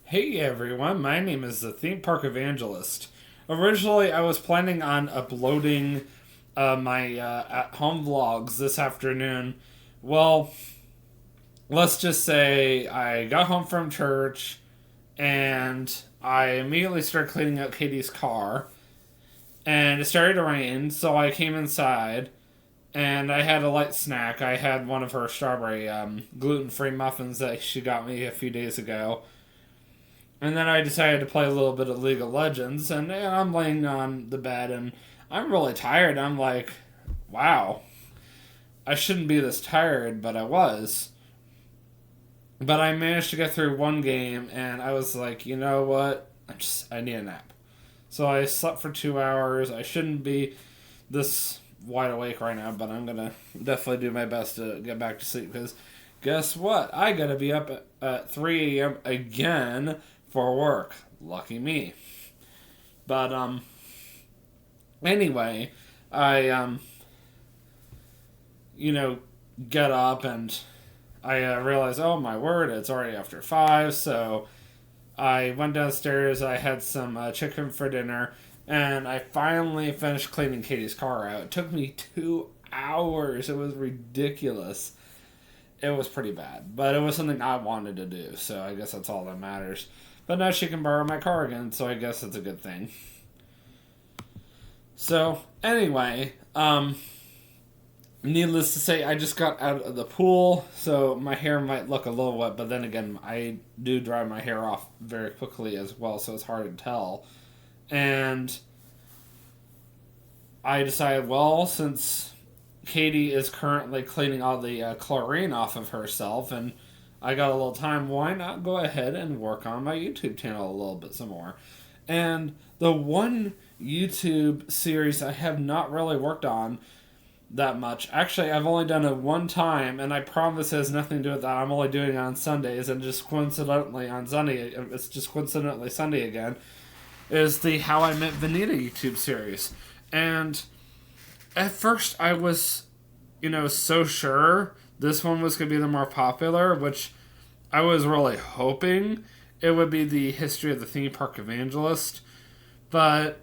Hey everyone, my name is the Theme Park Evangelist. Originally, I was planning on uploading my at home vlogs this afternoon. Well, let's just say I got home from church and I immediately started cleaning out Katie's car. And it started to rain, so I came inside and I had a light snack. I had one of her strawberry gluten free muffins that she got me a few days ago. And then I decided to play a little bit of League of Legends, and I'm laying on the bed, and I'm really tired. I'm like, wow, I shouldn't be this tired, but I was. But I managed to get through one game, and I was like, you know what? I need a nap. So I slept for 2 hours. I shouldn't be this wide awake right now, but I'm gonna definitely do my best to get back to sleep because guess what? I gotta be up at 3 a.m. again for work. Lucky me. But anyway, I you know get up and I realized, oh my word, it's already after 5. So I went downstairs. I had some chicken for dinner, and I finally finished cleaning Katie's car out. It took me 2 hours. It was ridiculous. It was pretty bad, but it was something I wanted to do, so I guess that's all that matters. But now she can borrow my car again, so I guess it's a good thing. So, anyway, needless to say, I just got out of the pool, so my hair might look a little wet, but then again, I do dry my hair off very quickly as well, so it's hard to tell. And I decided, well, since Katie is currently cleaning all the chlorine off of herself, and I got a little time, why not go ahead and work on my YouTube channel a little bit some more? And the one YouTube series I have not really worked on that much. Actually, I've only done it one time, and I promise it has nothing to do with that. I'm only doing it on Sundays, and just coincidentally on Sunday, it's just coincidentally Sunday again, is the How I Met Venita YouTube series. And at first I was, so sure this one was going to be the more popular, which I was really hoping it would be the history of the theme park evangelist. But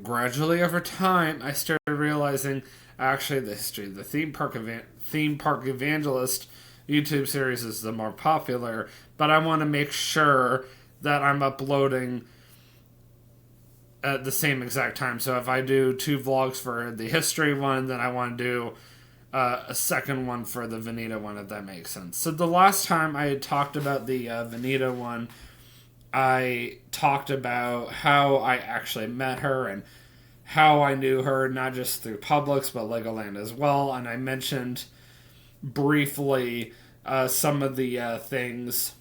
gradually over time, I started realizing actually the history of the theme park evangelist YouTube series is the more popular. But I want to make sure that I'm uploading at the same exact time. So if I do 2 vlogs for the history one, then I want to do a second one for the Venita one, if that makes sense. So the last time I talked about the Venita one, I talked about how I actually met her and how I knew her, not just through Publix, but Legoland as well. And I mentioned briefly some of the things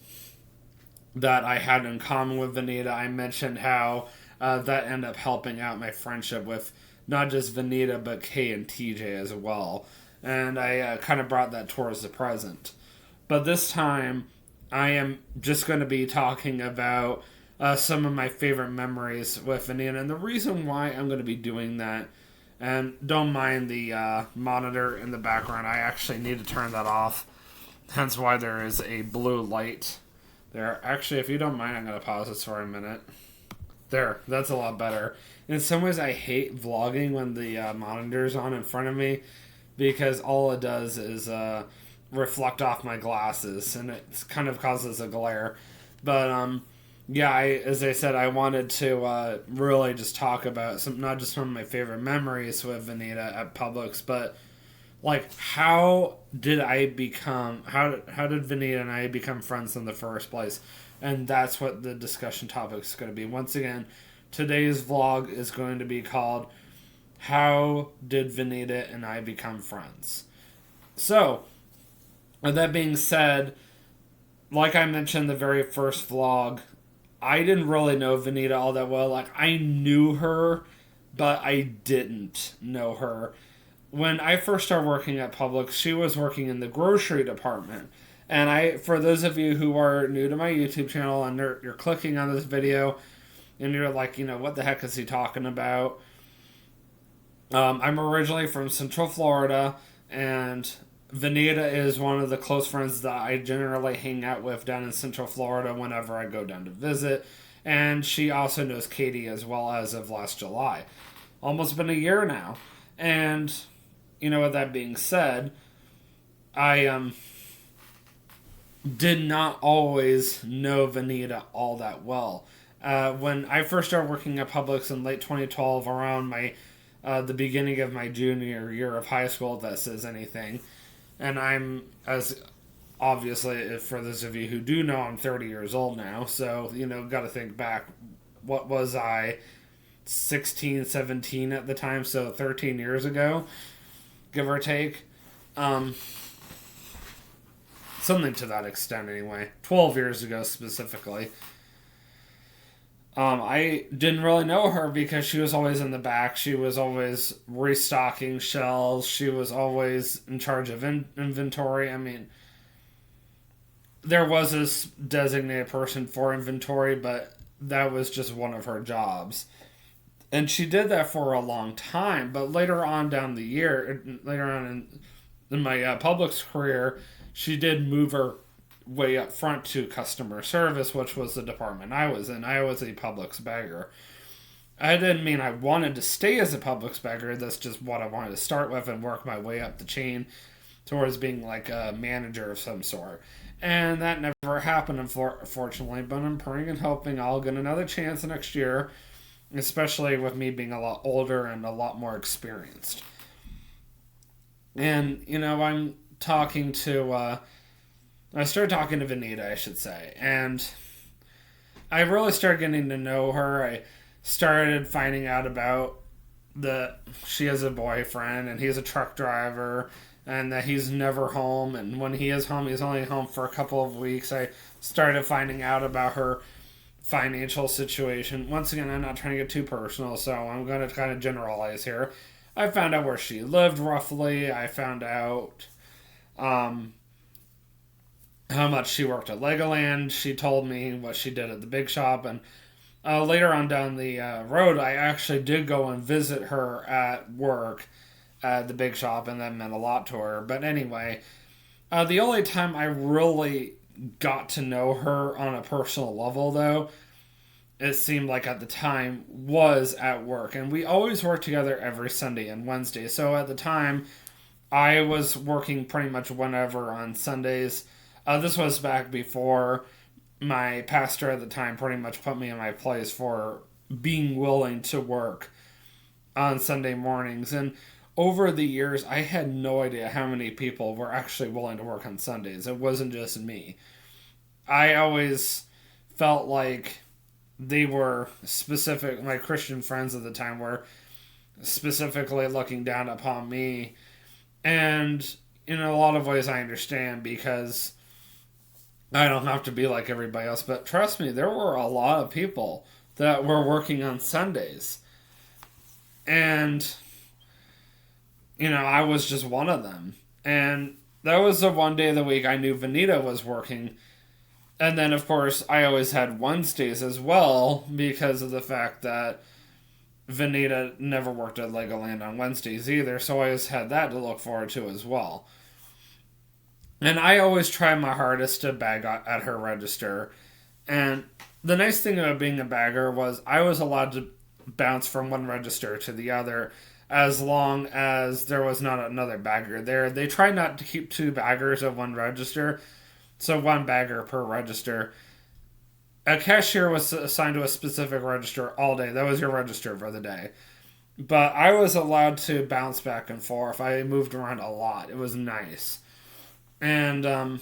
that I had in common with Venita. I mentioned how that ended up helping out my friendship with not just Venita, but Kay and TJ as well. And I kind of brought that towards the present. But this time, I am just going to be talking about some of my favorite memories with Venita. And the reason why I'm going to be doing that, and don't mind the monitor in the background, I actually need to turn that off. Hence why there is a blue light there. Actually, if you don't mind, I'm going to pause this for a minute. There, that's a lot better. In some ways, I hate vlogging when the monitor's on in front of me because all it does is reflect off my glasses and it kind of causes a glare. But yeah, as I said, I wanted to really just talk about some, not just some of my favorite memories with Venita at Publix, but like how did Venita and I become friends in the first place? And that's what the discussion topic is going to be. Once again, today's vlog is going to be called How Did Venita and I Become Friends? So, with that being said, like I mentioned in the very first vlog, I didn't really know Venita all that well. Like, I knew her, but I didn't know her. When I first started working at Publix, she was working in the grocery department. And for those of you who are new to my YouTube channel and you're clicking on this video and you're like, what the heck is he talking about? I'm originally from Central Florida, and Venita is one of the close friends that I generally hang out with down in Central Florida whenever I go down to visit. And she also knows Katie as well as of last July. Almost been a year now. And, with that being said, I did not always know Venita all that well. When I first started working at Publix in late 2012, around the beginning of my junior year of high school, if that says anything, and I'm, as obviously, for those of you who do know, I'm 30 years old now, so, got to think back. What was I? 16, 17 at the time, so 13 years ago, give or take. Something to that extent, anyway. 12 years ago, specifically. I didn't really know her because she was always in the back. She was always restocking shelves. She was always in charge of inventory. I mean, there was this designated person for inventory, but that was just one of her jobs. And she did that for a long time. But later on down the year, later on in my Publix career, she did move her way up front to customer service, which was the department I was in. I was a Publix bagger. I didn't mean I wanted to stay as a Publix bagger. That's just what I wanted to start with and work my way up the chain towards being like a manager of some sort. And that never happened, unfortunately. But I'm praying and hoping I'll get another chance next year, especially with me being a lot older and a lot more experienced. And, I'm talking to I started talking to Venita, I should say, and I really started getting to know her. I started finding out about she has a boyfriend, and he's a truck driver, and that he's never home, and when he is home, he's only home for a couple of weeks. I started finding out about her financial situation. Once again, I'm not trying to get too personal, so I'm going to kind of generalize here. I found out where she lived, roughly. I found out how much she worked at Legoland. She told me what she did at the big shop, and later on down the road, I actually did go and visit her at work at the big shop, and that meant a lot to her. But anyway, the only time I really got to know her on a personal level, though, it seemed like at the time, was at work. And we always worked together every Sunday and Wednesday. So at the time, I was working pretty much whenever on Sundays. This was back before my pastor at the time pretty much put me in my place for being willing to work on Sunday mornings. And over the years, I had no idea how many people were actually willing to work on Sundays. It wasn't just me. I always felt like they were specific, my Christian friends at the time were specifically looking down upon me. And in a lot of ways, I understand because I don't have to be like everybody else. But trust me, there were a lot of people that were working on Sundays. And, I was just one of them. And that was the one day of the week I knew Venita was working. And then, of course, I always had Wednesdays as well because of the fact that Venita never worked at Legoland on Wednesdays either. So I always had that to look forward to as well. And I always try my hardest to bag at her register. And the nice thing about being a bagger was I was allowed to bounce from one register to the other as long as there was not another bagger there. They try not to keep two baggers at one register, so one bagger per register. A cashier was assigned to a specific register all day. That was your register for the day. But I was allowed to bounce back and forth. I moved around a lot. It was nice. And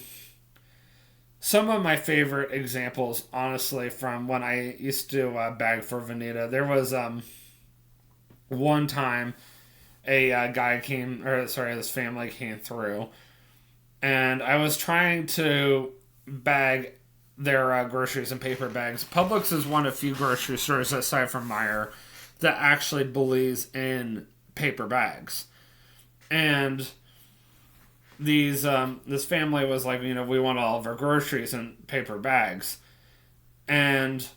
some of my favorite examples, honestly, from when I used to bag for Venita, there was one time this family came through, and I was trying to bag their groceries in paper bags. Publix is one of few grocery stores aside from Meijer that actually believes in paper bags. And this family was like, we want all of our groceries in paper bags. And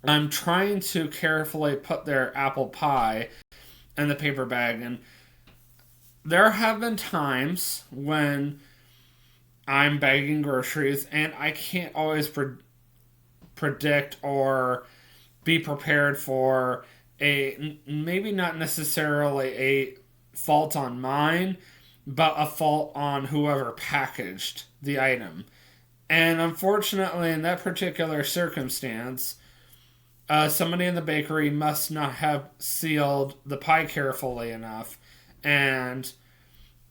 I'm trying to carefully put their apple pie in the paper bag, and there have been times when I'm bagging groceries and I can't always predict or be prepared for maybe not necessarily a fault on mine, but a fault on whoever packaged the item. And unfortunately, in that particular circumstance, somebody in the bakery must not have sealed the pie carefully enough. And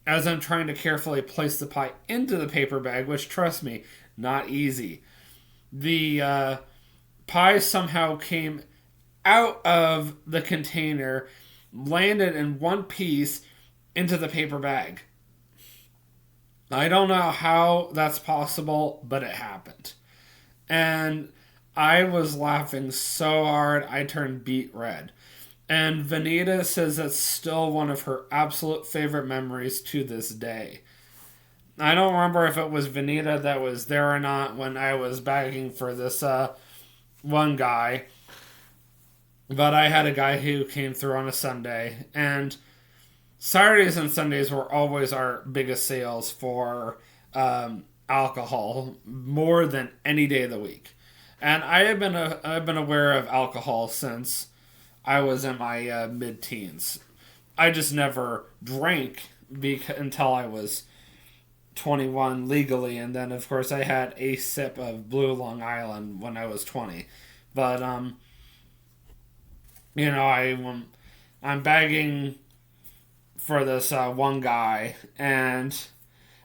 as I'm trying to carefully place the pie into the paper bag, which, trust me, not easy, the pie somehow came out of the container, landed in one piece into the paper bag. I don't know how that's possible, but it happened. And I was laughing so hard I turned beet red. And Venita says that's still one of her absolute favorite memories to this day. I don't remember if it was Venita that was there or not when I was bagging for this one guy. But I had a guy who came through on a Sunday. And Saturdays and Sundays were always our biggest sales for alcohol, more than any day of the week. And I've been aware of alcohol since I was in my mid-teens. I just never drank until I was 21 legally, and then of course I had a sip of Blue Long Island when I was 20. But I'm bagging for this one guy, and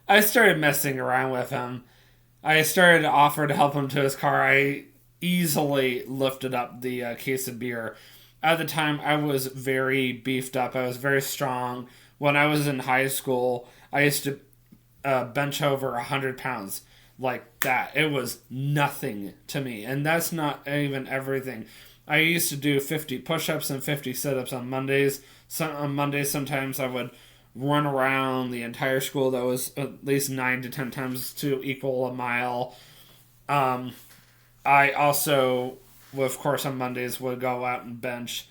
I started messing around with him. I started to offer to help him to his car. I easily lifted up the case of beer. At the time, I was very beefed up. I was very strong. When I was in high school, I used to bench over 100 pounds like that. It was nothing to me. And that's not even everything. I used to do 50 push-ups and 50 sit-ups on Mondays. On Mondays, sometimes I would run around the entire school. That was at least 9 to 10 times to equal a mile. I also, of course, on Mondays would go out and bench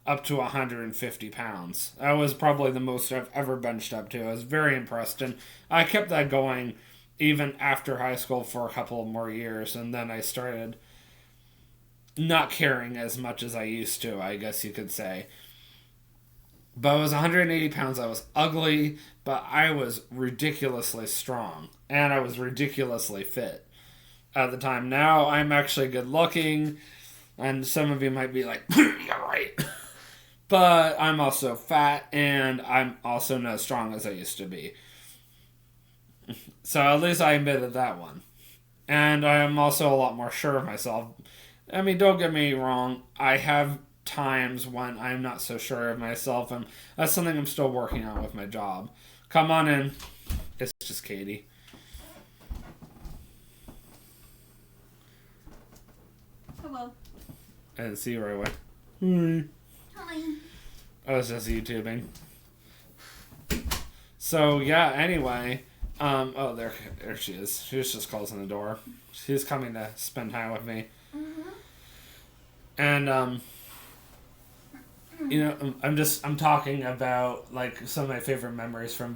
up to 150 pounds. That was probably the most I've ever benched up to. I was very impressed, and I kept that going even after high school for a couple more years, and then I started not caring as much as I used to, I guess you could say. But I was 180 pounds. I was ugly, but I was ridiculously strong, and I was ridiculously fit at the time. Now I'm actually good looking, and some of you might be like, "You're right," but I'm also fat, and I'm also not as strong as I used to be. So at least I admitted that one, and I'm also a lot more sure of myself. I mean, don't get me wrong. I have times when I'm not so sure of myself, and that's something I'm still working on with my job. Come on in. It's just Katie. Hello. I didn't see you right away. Hi. I was just YouTubing. So, yeah, anyway. Oh, there she is. She was just closing the door. She's coming to spend time with me. Mm-hmm. And, I'm talking about, like, some of my favorite memories from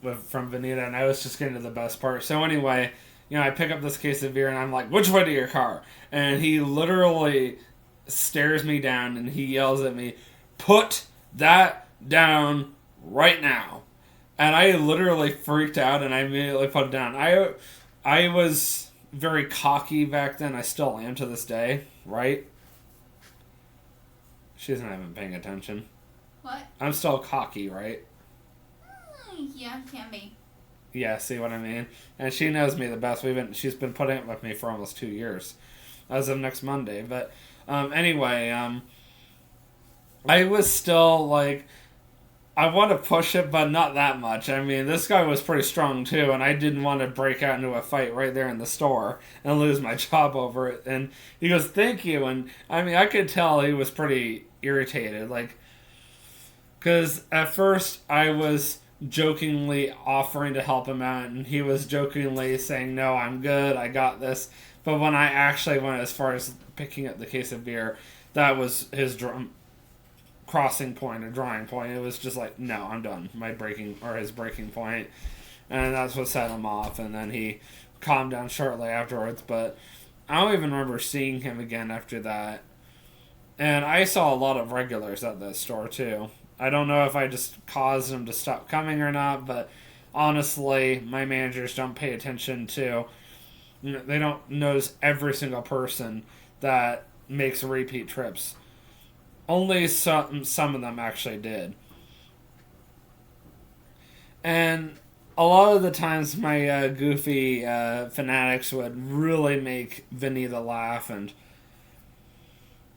Venita, and I was just getting to the best part. So, anyway, I pick up this case of beer, and I'm like, which way to your car? And he literally stares me down, and he yells at me, put that down right now. And I literally freaked out, and I immediately put it down. I was very cocky back then. I still am to this day, right? She isn't even paying attention. What? I'm still cocky, right? Yeah, can be. Yeah, see what I mean? And she knows me the best. She's been putting it with me for almost 2 years. As of next Monday. But anyway, I was still like, I want to push it, but not that much. I mean, this guy was pretty strong too, and I didn't want to break out into a fight right there in the store and lose my job over it. And he goes, thank you. And I mean, I could tell he was pretty irritated. Like, because at first I was jokingly offering to help him out, and he was jokingly saying, no, I'm good, I got this. But when I actually went as far as picking up the case of beer, that was his drum. crossing point, a drawing point. It was just like, no, I'm done. His breaking point, and that's what set him off. And then he calmed down shortly afterwards. But I don't even remember seeing him again after that. And I saw a lot of regulars at that store too. I don't know if I just caused them to stop coming or not, but honestly, my managers don't pay attention to. They don't notice every single person that makes repeat trips. Only some of them actually did. And a lot of the times my goofy fanatics would really make Venita laugh, and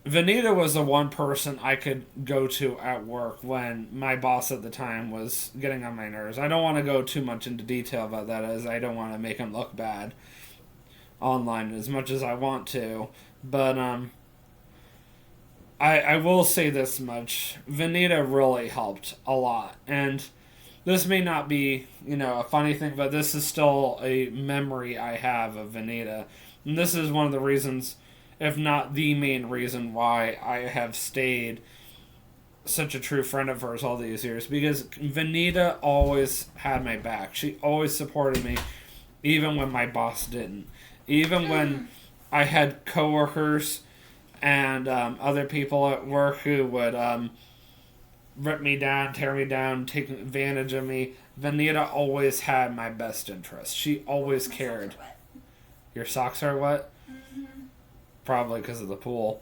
Venita was the one person I could go to at work when my boss at the time was getting on my nerves. I don't want to go too much into detail about that, as I don't want to make him look bad online as much as I want to. But I will say this much. Venita really helped a lot. And this may not be, a funny thing, but this is still a memory I have of Venita. And this is one of the reasons, if not the main reason, why I have stayed such a true friend of hers all these years. Because Venita always had my back. She always supported me, even when my boss didn't. Even when I had coworkers and other people at work who would rip me down, tear me down, take advantage of me, Venita always had my best interest. She always cared. Your socks are wet? Mm-hmm. Probably because of the pool.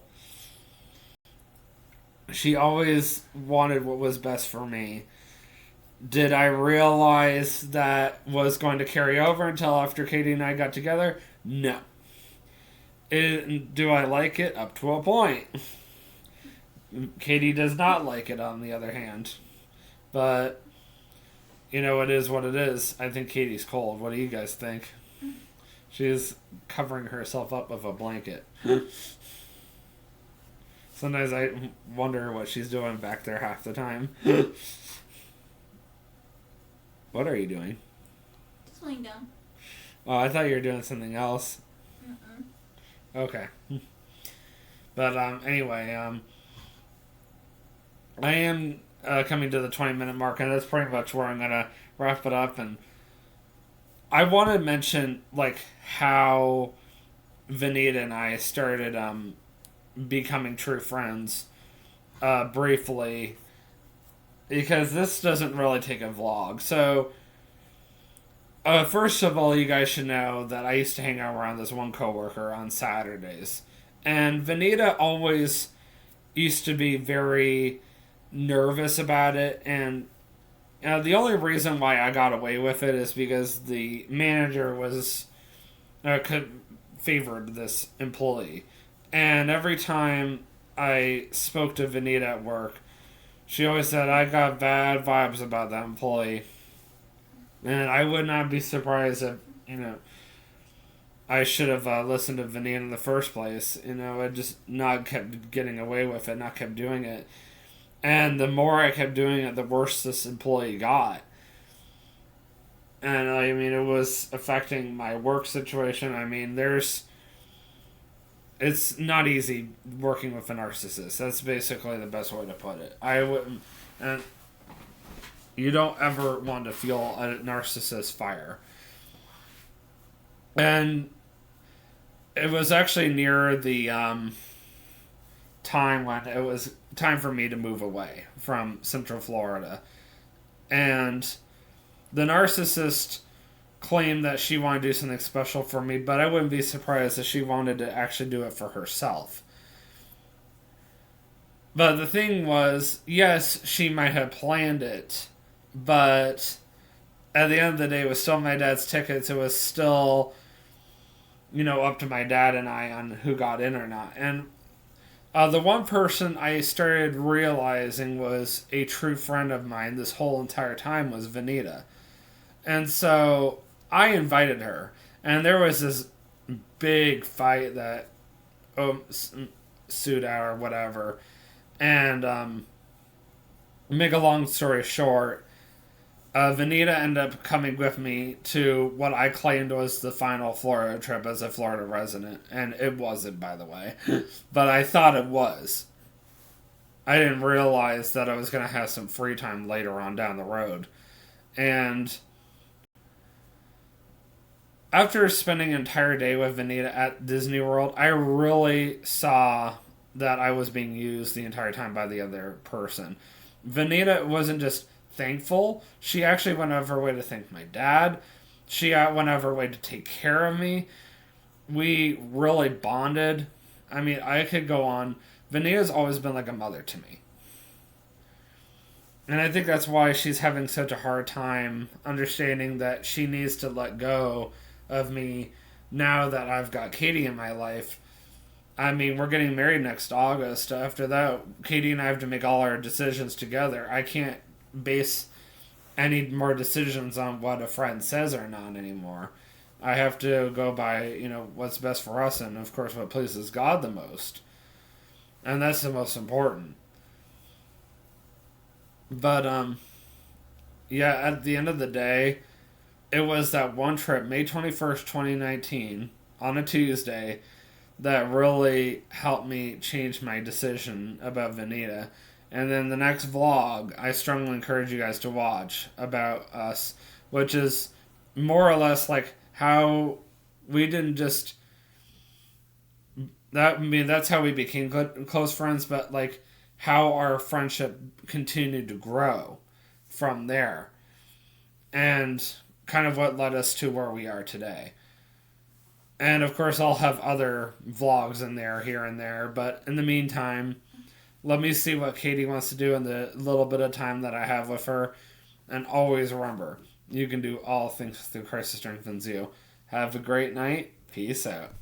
She always wanted what was best for me. Did I realize that was going to carry over until after Katie and I got together? No. Do I like it? Up to a point. Katie does not like it, on the other hand. But, it is what it is. I think Katie's cold. What do you guys think? She's covering herself up with a blanket. Sometimes I wonder what she's doing back there half the time. What are you doing? Just laying down. Oh, I thought you were doing something else. Mm-mm. Okay. But anyway, I am coming to the 20-minute mark, and that's pretty much where I'm going to wrap it up. And I want to mention, how Venita and I started becoming true friends briefly, because this doesn't really take a vlog. So, first of all, you guys should know that I used to hang out around this one coworker on Saturdays. And Venita always used to be very nervous about it. And the only reason why I got away with it is because the manager was favored this employee. And every time I spoke to Venita at work, she always said, I got bad vibes about that employee. And I would not be surprised if, I should have listened to Venita in the first place. I just not kept getting away with it, not kept doing it. And the more I kept doing it, the worse this employee got. And, it was affecting my work situation. It's not easy working with a narcissist. That's basically the best way to put it. I wouldn't... And you don't ever want to feel a narcissist fire. And it was actually near the time when it was time for me to move away from Central Florida. And the narcissist claimed that she wanted to do something special for me, but I wouldn't be surprised if she wanted to actually do it for herself. But the thing was, yes, she might have planned it, but at the end of the day, it was still my dad's tickets. It was still, up to my dad and I on who got in or not. And the one person I started realizing was a true friend of mine this whole entire time was Venita. And so I invited her. And there was this big fight that ensued out or whatever. And make a long story short, Venita ended up coming with me to what I claimed was the final Florida trip as a Florida resident. And it wasn't, by the way. But I thought it was. I didn't realize that I was going to have some free time later on down the road. And after spending an entire day with Venita at Disney World, I really saw that I was being used the entire time by the other person. Venita wasn't just thankful, she actually went out of her way to thank my dad. She went out of her way to take care of me. We really bonded. I mean, I could go on. Venita's always been like a mother to me. And I think that's why she's having such a hard time understanding that she needs to let go of me now that I've got Katie in my life. I mean, we're getting married next August. After that, Katie and I have to make all our decisions together. I can't base any more decisions on what a friend says or not anymore. I have to go by, what's best for us and, of course, what pleases God the most. And that's the most important. But, yeah, at the end of the day, it was that one trip, May 21st, 2019, on a Tuesday, that really helped me change my decision about Venita. And then the next vlog, I strongly encourage you guys to watch about us, which is more or less like how we didn't just that's how we became close friends, but like how our friendship continued to grow from there, and kind of what led us to where we are today. And of course, I'll have other vlogs in there here and there, but in the meantime, let me see what Katie wants to do in the little bit of time that I have with her. And always remember, you can do all things through Christ who strengthens you. Have a great night. Peace out.